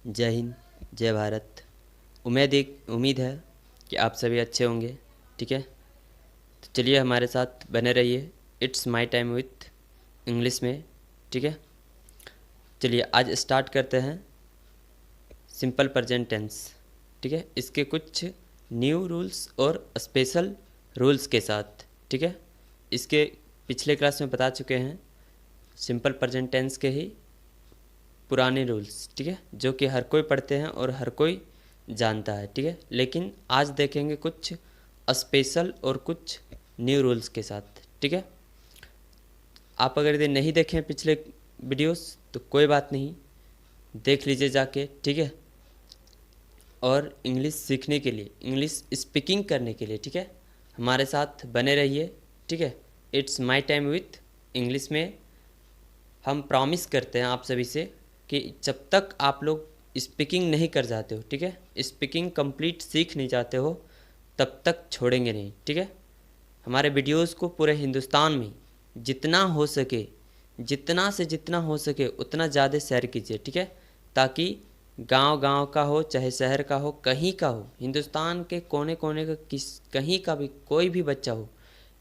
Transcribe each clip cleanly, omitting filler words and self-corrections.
जय हिंद, जय भारत। उम्मीद है कि आप सभी अच्छे होंगे। ठीक है, तो चलिए हमारे साथ बने रहिए। It's my time with English में। ठीक है, चलिए आज स्टार्ट करते हैं सिंपल प्रेजेंट टेंस। ठीक है, इसके कुछ न्यू रूल्स और स्पेशल रूल्स के साथ। ठीक है, इसके पिछले क्लास में बता चुके हैं सिंपल प्रेजेंट टेंस के ही पुराने रूल्स। ठीक है, जो कि हर कोई पढ़ते हैं और हर कोई जानता है। ठीक है, लेकिन आज देखेंगे कुछ स्पेशल और कुछ न्यू रूल्स के साथ। ठीक है, आप अगर ये नहीं देखें पिछले वीडियोस तो कोई बात नहीं, देख लीजिए जाके। ठीक है, और इंग्लिश सीखने के लिए, इंग्लिश स्पीकिंग करने के लिए, ठीक है, हमारे साथ बने रहिए। ठीक है, it's my time with English में हम प्रॉमिस करते हैं आप सभी से कि जब तक आप लोग स्पीकिंग नहीं कर जाते हो, ठीक है, स्पीकिंग कंप्लीट सीख नहीं जाते हो, तब तक छोड़ेंगे नहीं। ठीक है, हमारे वीडियोस को पूरे हिंदुस्तान में जितना हो सके, जितना से जितना हो सके उतना ज़्यादा शेयर कीजिए। ठीक है, ताकि गांव गांव का हो चाहे शहर का हो, कहीं का हो, हिंदुस्तान के कोने कोने का कहीं का भी कोई भी बच्चा हो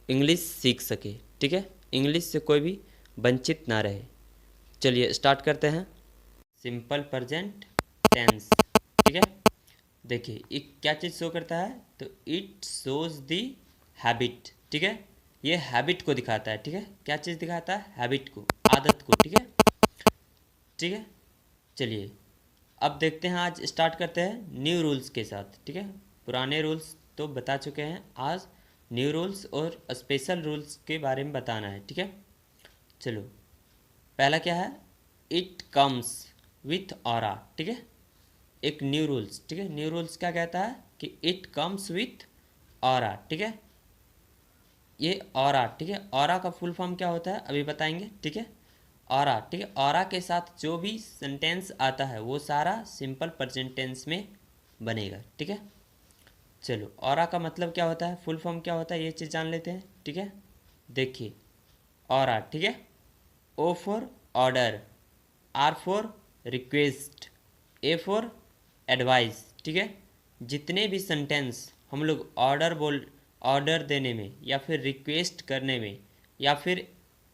इंग्लिश सीख सके। ठीक है, इंग्लिश से कोई भी वंचित ना रहे। चलिए स्टार्ट करते हैं सिंपल प्रेजेंट टेंस। ठीक है, देखिए ये क्या चीज़ शो करता है, तो इट शोज दी हैबिट। ठीक है, ये हैबिट को दिखाता है। ठीक है, क्या चीज़ दिखाता है, हैबिट को, आदत को। ठीक है, ठीक है, चलिए अब देखते हैं, आज स्टार्ट करते हैं न्यू रूल्स के साथ। ठीक है, पुराने रूल्स तो बता चुके हैं, आज न्यू रूल्स और स्पेशल रूल्स के बारे में बताना है। ठीक है, चलो पहला क्या है, इट कम्स विथ ऑरा। ठीक है, एक न्यू रूल्स। ठीक है, न्यू रूल्स क्या कहता है कि इट कम्स विथ ऑरा। ठीक है, ये ऑरा, ठीक है, ऑरा का फुल फॉर्म क्या होता है अभी बताएंगे। ठीक है, ऑरा, ठीक है, ऑरा के साथ जो भी सेंटेंस आता है वो सारा सिंपल प्रेजेंट टेंस में बनेगा। ठीक है, चलो ऑरा का मतलब क्या होता है, फुल फॉर्म क्या होता है, ये चीज़ जान लेते हैं। ठीक है, देखिए ऑरा, ठीक है, O for order, R for request, A for advice. ठीक है, जितने भी सेंटेंस हम लोग ऑर्डर देने में या फिर रिक्वेस्ट करने में या फिर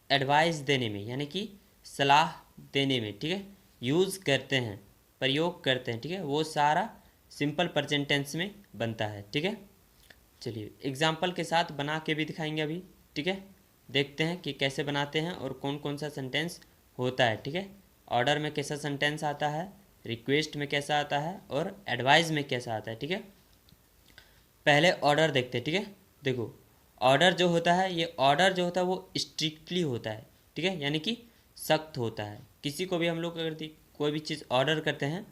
एडवाइस देने में यानी कि सलाह देने में, ठीक है, यूज़ करते हैं, प्रयोग करते हैं, ठीक है, वो सारा सिंपल प्रेजेंट टेंस में बनता है। ठीक है, चलिए एग्जाम्पल के साथ बना के भी दिखाएंगे अभी। ठीक है, देखते हैं कि कैसे बनाते हैं और कौन कौन सा सेंटेंस होता है। ठीक है, ऑर्डर में कैसा सेंटेंस आता है, रिक्वेस्ट में कैसा आता है और एडवाइस में कैसा आता है। ठीक है, पहले ऑर्डर देखते हैं। ठीक है, देखो ऑर्डर जो होता है, ये ऑर्डर जो होता है वो स्ट्रिक्टली होता है। ठीक है, यानी कि सख्त होता है। किसी को भी हम लोग अगर कोई भी चीज़ ऑर्डर करते हैं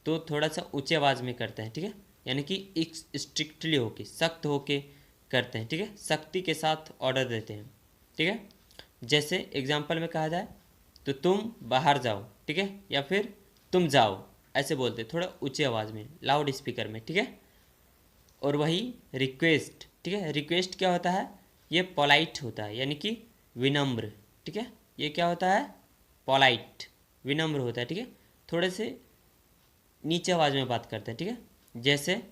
तो थोड़ा सा ऊंचे आवाज़ में करते हैं। ठीक है, यानी कि एक स्ट्रिक्टली होके, सख्त होके करते हैं। ठीक है, सख्ती के साथ ऑर्डर देते हैं। ठीक है, जैसे एग्जाम्पल में कहा जाए तो तुम बाहर जाओ, ठीक है, या फिर तुम जाओ, ऐसे बोलते हैं थोड़ा ऊंची आवाज़ में, लाउड स्पीकर में। ठीक है, और वही रिक्वेस्ट, ठीक है, रिक्वेस्ट क्या होता है, ये पोलाइट होता है, यानी कि विनम्र। ठीक है, ये क्या होता है, पोलाइट, विनम्र होता है। ठीक है, थोड़े से नीचे आवाज़ में बात करते हैं। ठीक है, जैसे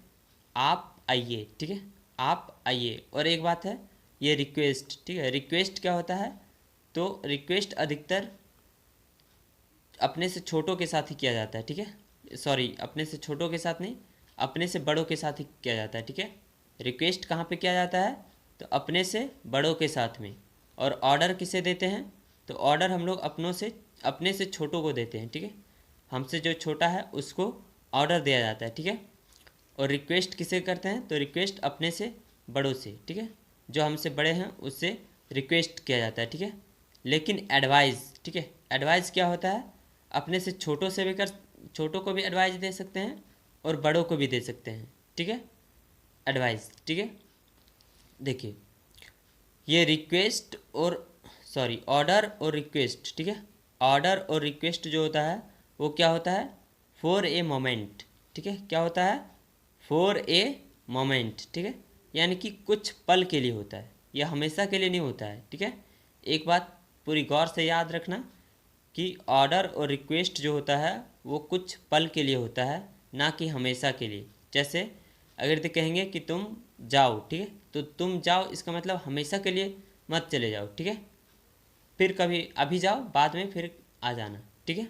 आप आइए, ठीक है, आप आइए। और एक बात है ये रिक्वेस्ट, ठीक है, रिक्वेस्ट क्या होता है, तो रिक्वेस्ट अधिकतर अपने से छोटों के साथ ही किया जाता है। ठीक है, सॉरी, अपने से छोटों के साथ नहीं, अपने से बड़ों के साथ ही किया जाता है। ठीक है, रिक्वेस्ट कहाँ पे किया जाता है, तो अपने से बड़ों के साथ में। और ऑर्डर किसे देते हैं, तो ऑर्डर हम लोग अपने से छोटों को देते हैं। ठीक है, हमसे जो छोटा है उसको ऑर्डर दिया जाता है। ठीक है, और रिक्वेस्ट किसे करते हैं, तो रिक्वेस्ट अपने से बड़ों से, ठीक है, जो हमसे बड़े हैं उससे रिक्वेस्ट किया जाता है। ठीक है, लेकिन एडवाइस, ठीक है, एडवाइस क्या होता है, अपने से छोटों से भी कर, छोटों को भी एडवाइस दे सकते हैं और बड़ों को भी दे सकते हैं। ठीक है, एडवाइस। ठीक है, देखिए ये रिक्वेस्ट और सॉरी ऑर्डर और रिक्वेस्ट, ठीक है, ऑर्डर और रिक्वेस्ट जो होता है वो क्या होता है, फॉर ए मोमेंट। ठीक है, क्या होता है, फॉर ए मोमेंट। ठीक है, यानी कि कुछ पल के लिए होता है, यह हमेशा के लिए नहीं होता है। ठीक है, एक बात पूरी गौर से याद रखना कि ऑर्डर और रिक्वेस्ट जो होता है वो कुछ पल के लिए होता है, ना कि हमेशा के लिए। जैसे अगर तो कहेंगे कि तुम जाओ, ठीक है, तो तुम जाओ इसका मतलब हमेशा के लिए मत चले जाओ, ठीक है, फिर कभी अभी जाओ, बाद में फिर आ जाना, ठीक है।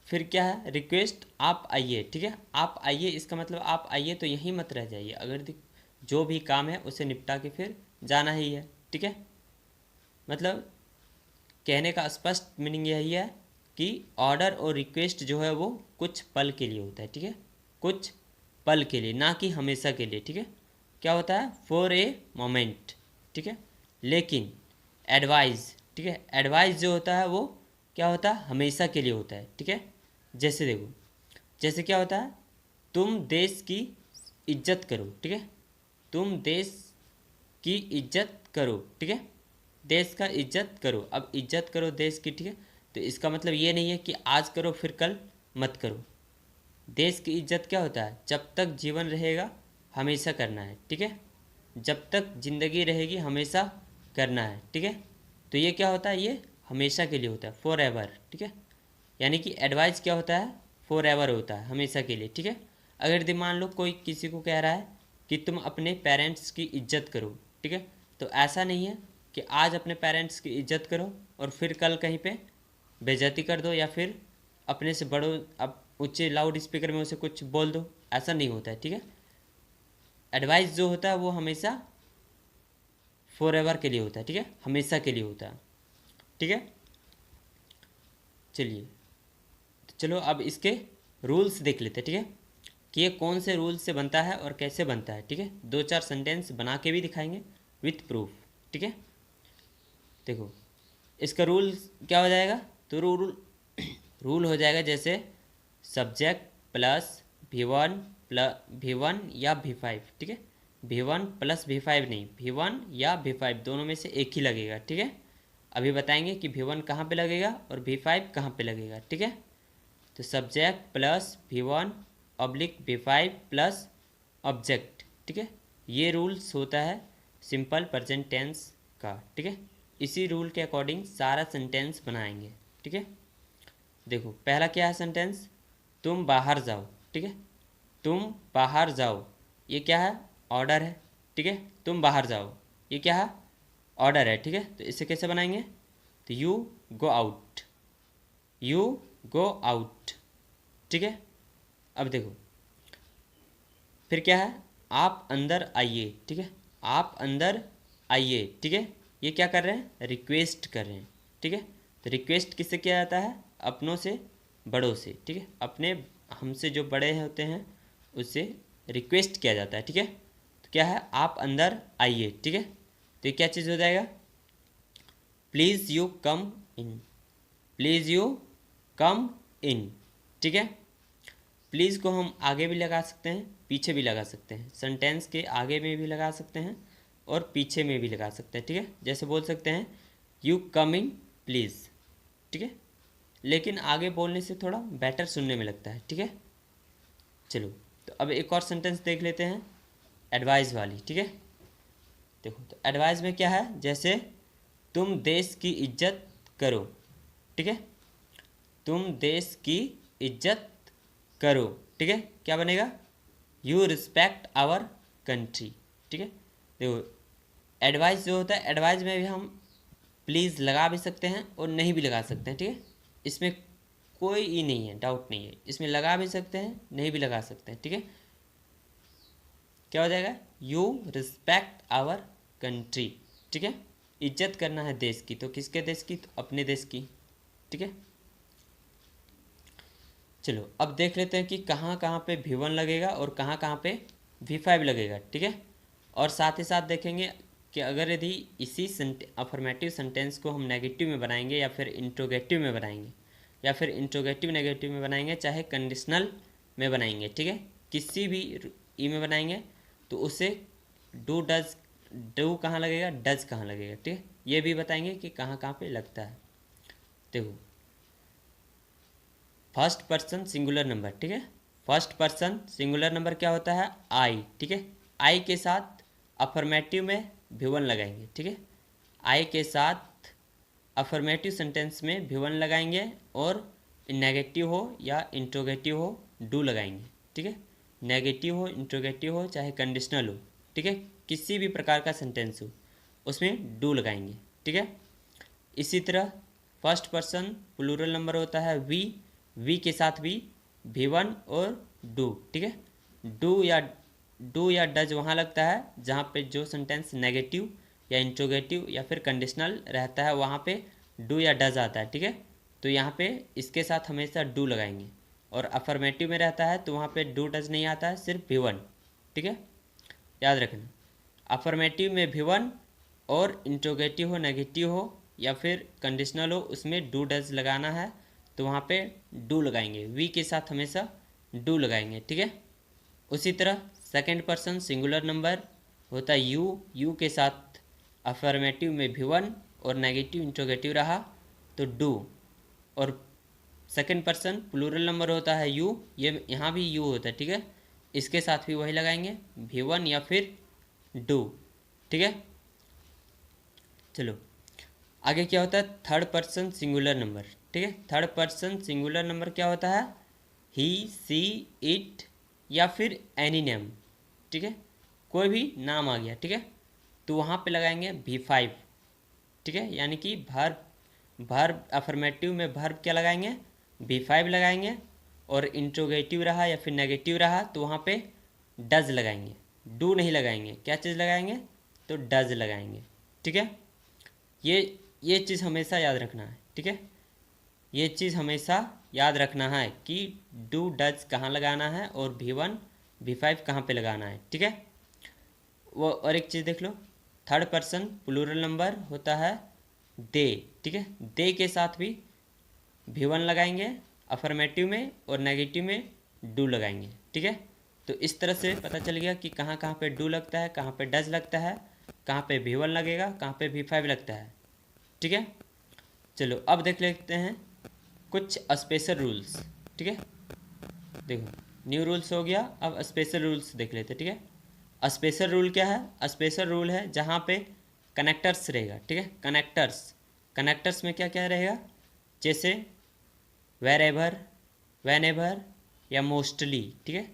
फिर क्या है, रिक्वेस्ट आप आइए, ठीक है, आप आइए इसका मतलब आप आइए तो यहीं मत रह जाइए, अगर जो भी काम है उसे निपटा के फिर जाना ही है, ठीक है। मतलब कहने का स्पष्ट मीनिंग यही है कि ऑर्डर और रिक्वेस्ट जो है वो कुछ पल के लिए होता है, ठीक है, कुछ पल के लिए, ना कि हमेशा के लिए, ठीक है। क्या होता है, फॉर ए मोमेंट, ठीक है। लेकिन एडवाइस, ठीक है, एडवाइस जो होता है वो क्या होता है, हमेशा के लिए होता है, ठीक है। जैसे देखो, जैसे क्या होता है, तुम देश की इज्जत करो, ठीक है, तुम देश की इज्जत करो, ठीक है, देश का इज्जत करो। अब इज्जत करो देश की, ठीक है, तो इसका मतलब ये नहीं है कि आज करो फिर कल मत करो। देश की इज्जत क्या होता है, जब तक जीवन रहेगा हमेशा करना है, ठीक है, जब तक जिंदगी रहेगी हमेशा करना है, ठीक है। तो ये क्या होता है, ये हमेशा के लिए होता है, फॉर एवर, ठीक है। यानी कि एडवाइस क्या होता है, फॉर एवर होता है, हमेशा के लिए, ठीक है। अगर मान लो कोई किसी को कह रहा है कि तुम अपने पेरेंट्स की इज्जत करो, ठीक है, तो ऐसा नहीं है कि आज अपने पेरेंट्स की इज्जत करो और फिर कल कहीं पे बेइज्जती कर दो, या फिर अपने से बड़ों अब ऊंचे लाउड स्पीकर में उसे कुछ बोल दो, ऐसा नहीं होता है, ठीक है। एडवाइस जो होता है वो हमेशा फॉर एवर के लिए होता है, ठीक है, हमेशा के लिए होता है, ठीक है। चलिए, तो चलो अब इसके रूल्स देख लेते हैं, ठीक है, कि ये कौन से रूल्स से बनता है और कैसे बनता है, ठीक है। दो चार सेंटेंस बना के भी दिखाएंगे विथ प्रूफ, ठीक है। देखो, इसका रूल क्या हो जाएगा, तो रूल रूल हो जाएगा जैसे सब्जेक्ट प्लस V1 या V5, ठीक है, V1 प्लस V5 नहीं, V1 या V5 दोनों में से एक ही लगेगा, ठीक है। अभी बताएंगे कि V1 कहाँ पे लगेगा और V5 कहाँ पे लगेगा, ठीक है। तो subject plus V1 oblique V5 plus object, ठीक है, ये रूल्स होता है सिंपल प्रेजेंट टेंस का, ठीक है। इसी रूल के अकॉर्डिंग सारा सेंटेंस बनाएंगे, ठीक है। देखो, पहला क्या है सेंटेंस, तुम बाहर जाओ, ठीक है, तुम बाहर जाओ, ये क्या है, ऑर्डर है, ठीक है, तुम बाहर जाओ, ये क्या है, ऑर्डर है, ठीक है। तो इसे कैसे बनाएंगे, तो you go out, you go out, ठीक है। अब देखो, फिर क्या है, आप अंदर आइए, ठीक है, आप अंदर आइए, ठीक है, ये क्या कर रहे हैं, रिक्वेस्ट कर रहे हैं, ठीक है। तो रिक्वेस्ट किससे किया जाता है, अपनों से बड़ों से, ठीक है, अपने हमसे जो बड़े होते हैं उससे रिक्वेस्ट किया जाता है, ठीक है। तो क्या है, आप अंदर आइए, ठीक है, तो ये क्या चीज़ हो जाएगा, please you come in, please you come in, ठीक है। प्लीज़ को हम आगे भी लगा सकते हैं, पीछे भी लगा सकते हैं, सेंटेंस के आगे में भी लगा सकते हैं और पीछे में भी लगा सकते हैं, ठीक है। जैसे बोल सकते हैं यू कम इन प्लीज़, ठीक है, लेकिन आगे बोलने से थोड़ा बेटर सुनने में लगता है, ठीक है। चलो, तो अब एक और सेंटेंस देख लेते हैं एडवाइस वाली, ठीक है। देखो, तो एडवाइस में क्या है, जैसे तुम देश की इज्जत करो, ठीक है, तुम देश की इज्जत करो, ठीक है, क्या बनेगा, यू रिस्पेक्ट आवर कंट्री, ठीक है। देखो, एडवाइस जो होता है, एडवाइस में भी हम प्लीज़ लगा भी सकते हैं और नहीं भी लगा सकते हैं, ठीक है, इसमें कोई ही नहीं है, डाउट नहीं है, इसमें लगा भी सकते हैं नहीं भी लगा सकते हैं, ठीक है। क्या हो जाएगा, यू रिस्पेक्ट आवर कंट्री, ठीक है, इज्जत करना है देश की, तो किसके देश की, तो अपने देश की, ठीक है। चलो, अब देख लेते हैं कि कहाँ कहाँ पे V1 लगेगा और कहाँ कहाँ पे V5 लगेगा, ठीक है। और साथ ही साथ देखेंगे कि अगर यदि इसी अफर्मेटिव सेंटेंस को हम नेगेटिव में बनाएंगे या फिर इंट्रोगेटिव में बनाएंगे या फिर इंट्रोगेटिव नेगेटिव में बनाएंगे, चाहे कंडीशनल में बनाएंगे, ठीक है, किसी भी ई में बनाएंगे, तो उसे डू कहाँ लगेगा, डज कहाँ लगेगा, ठीक है, ये भी बताएंगे कि कहाँ कहाँ पे लगता है। देखो, फर्स्ट पर्सन सिंगुलर नंबर, ठीक है, फर्स्ट पर्सन सिंगुलर नंबर क्या होता है, आई, ठीक है, आई के साथ अफर्मेटिव में V1 लगाएंगे, ठीक है, आई के साथ अफर्मेटिव सेंटेंस में V1 लगाएंगे और नेगेटिव हो या इंट्रोगेटिव हो डू लगाएंगे, ठीक है। नेगेटिव हो, इंट्रोगेटिव हो, चाहे कंडीशनल हो, ठीक है, किसी भी प्रकार का सेंटेंस हो उसमें डू लगाएंगे, ठीक है। इसी तरह फर्स्ट पर्सन प्लूरल नंबर होता है वी के साथ भी वन और डू, ठीक है। डू या डज वहाँ लगता है जहाँ पे जो सेंटेंस नेगेटिव या इंट्रोगेटिव या फिर कंडीशनल रहता है वहाँ पे डू या डज आता है, ठीक है। तो यहाँ पे इसके साथ हमेशा डू लगाएंगे। और अफर्मेटिव में रहता है तो वहाँ पे डू डज नहीं आता है, सिर्फ भी वन, ठीक है, याद रखना। अफर्मेटिव में भी वन और इंट्रोगेटिव हो, नेगेटिव हो या फिर कंडीशनल हो उसमें डू डज लगाना है तो वहाँ पे डू लगाएंगे, वी के साथ हमेशा डू लगाएंगे, ठीक है। उसी तरह सेकंड पर्सन सिंगुलर नंबर होता है यू के साथ अफर्मेटिव में भी वन और नेगेटिव इंट्रोगेटिव रहा तो डू। और सेकंड पर्सन प्लूरल नंबर होता है यू, ये यहाँ भी यू होता है, ठीक है, इसके साथ भी वही लगाएंगे भी वन या फिर डू, ठीक है। चलो आगे क्या होता है थर्ड पर्सन सिंगुलर नंबर, ठीक है। थर्ड पर्सन सिंगुलर नंबर क्या होता है ही सी इट या फिर एनी नेम, ठीक है, कोई भी नाम आ गया, ठीक है, तो वहाँ पे लगाएंगे V5, ठीक है, यानी कि वर्ब अफर्मेटिव में वर्ब क्या लगाएंगे V5 लगाएंगे। और इंट्रोगेटिव रहा या फिर नेगेटिव रहा तो वहाँ पे डज लगाएंगे, डू नहीं लगाएंगे, क्या चीज़ लगाएंगे तो डज लगाएंगे, ठीक है। ये चीज़ हमेशा याद रखना है, ठीक है, ये चीज़ हमेशा याद रखना है कि डू डज कहाँ लगाना है और V1 V5 कहाँ पे लगाना है, ठीक है। वो और एक चीज़ देख लो थर्ड पर्सन प्लूरल नंबर होता है दे, ठीक है, दे के साथ भी V1 लगाएंगे अफर्मेटिव में और नेगेटिव में डू लगाएंगे, ठीक है। तो इस तरह से पता चल गया कि कहाँ कहाँ पे डू लगता है, कहाँ पे डज लगता है, कहाँ पे V1 लगेगा, कहाँ पे V5 लगता है, ठीक है। चलो अब देख लेते हैं कुछ स्पेशल रूल्स, ठीक है। देखो न्यू रूल्स हो गया, अब स्पेशल रूल्स देख लेते हैं, ठीक है। स्पेशल रूल क्या है, स्पेशल रूल है जहाँ पे कनेक्टर्स रहेगा, ठीक है। कनेक्टर्स में क्या क्या रहेगा जैसे वेरेवर, वेनेवर या मोस्टली, ठीक है,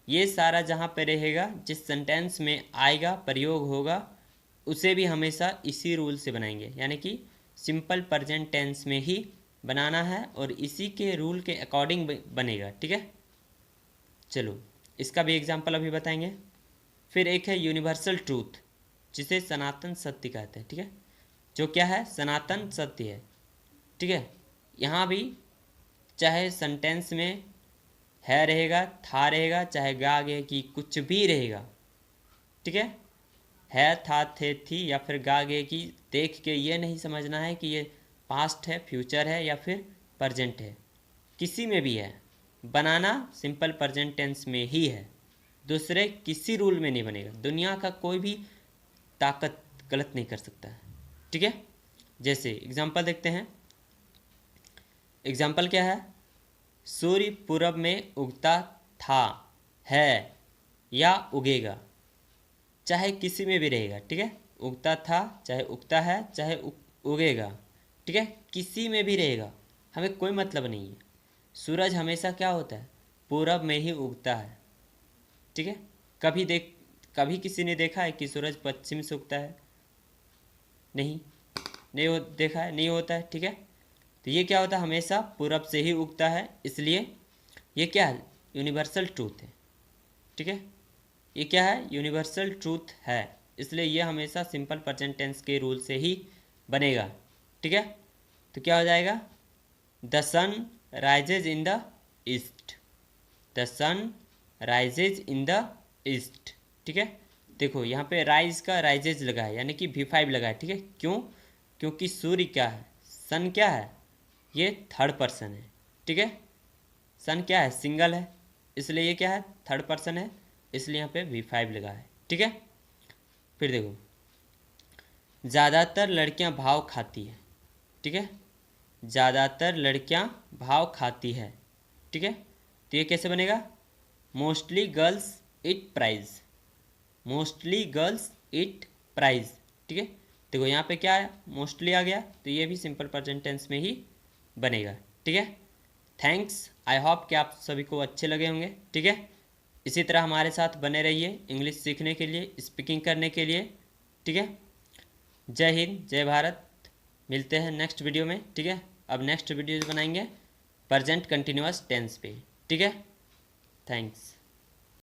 ये सारा जहाँ पे रहेगा जिस सेंटेंस में आएगा प्रयोग होगा उसे भी हमेशा इसी रूल से बनाएंगे, यानी कि सिंपल प्रेजेंट टेंस में ही बनाना है और इसी के रूल के अकॉर्डिंग बनेगा, ठीक है। चलो इसका भी एग्जांपल अभी बताएंगे। फिर एक है यूनिवर्सल ट्रूथ जिसे सनातन सत्य कहते हैं, ठीक है, जो क्या है सनातन सत्य है, ठीक है। यहाँ भी चाहे सेंटेंस में है रहेगा, था रहेगा, चाहे गा आगे की कुछ भी रहेगा, ठीक है था थे थी या फिर गा गे की देख के ये नहीं समझना है कि ये पास्ट है, फ्यूचर है या फिर प्रेजेंट है, किसी में भी है, बनाना सिंपल प्रेजेंट टेंस में ही है, दूसरे किसी रूल में नहीं बनेगा, दुनिया का कोई भी ताकत गलत नहीं कर सकता है, ठीक है। जैसे एग्जांपल देखते हैं, एग्जांपल क्या है सूर्य पूरब में उगता था, है या उगेगा, चाहे किसी में भी रहेगा, ठीक है, उगता था चाहे उगता है चाहे उगेगा, ठीक है, किसी में भी रहेगा, हमें कोई मतलब नहीं है। सूरज हमेशा क्या होता है पूरब में ही उगता है, ठीक है, कभी किसी ने देखा है कि सूरज पश्चिम से उगता है, नहीं देखा है, नहीं होता है, ठीक है। तो ये क्या होता है हमेशा पूरब से ही उगता है, इसलिए ये क्या है यूनिवर्सल ट्रूथ है, ठीक है, ये क्या है यूनिवर्सल ट्रूथ है, इसलिए ये हमेशा सिंपल प्रेजेंट टेंस के रूल से ही बनेगा, ठीक है। तो क्या हो जाएगा the sun rises in the east, the sun rises in the east, ठीक है। देखो यहाँ पे राइज का राइजेज लगा है यानी कि V5 लगा है, ठीक है, क्योंकि सूर्य क्या है सन क्या है ये थर्ड पर्सन है, ठीक है, सन क्या है सिंगल है इसलिए ये क्या है थर्ड पर्सन है, इसलिए यहाँ पे V5 लगा है, ठीक है। फिर देखो ज़्यादातर लड़कियाँ भाव खाती है, ठीक है, ज़्यादातर लड़कियाँ भाव खाती है, ठीक है। तो ये कैसे बनेगा mostly girls it prize, mostly girls it prize, ठीक है। देखो यहाँ पे क्या है मोस्टली आ गया तो ये भी सिंपल प्रेजेंट टेंस में ही बनेगा, ठीक है। थैंक्स। आई होप कि आप सभी को अच्छे लगे होंगे, ठीक है। इसी तरह हमारे साथ बने रहिए इंग्लिश सीखने के लिए, स्पीकिंग करने के लिए, ठीक है। जय हिंद, जय भारत। मिलते हैं नेक्स्ट वीडियो में, ठीक है। अब नेक्स्ट वीडियो बनाएंगे प्रेजेंट कंटिन्यूअस टेंस पे, ठीक है। थैंक्स।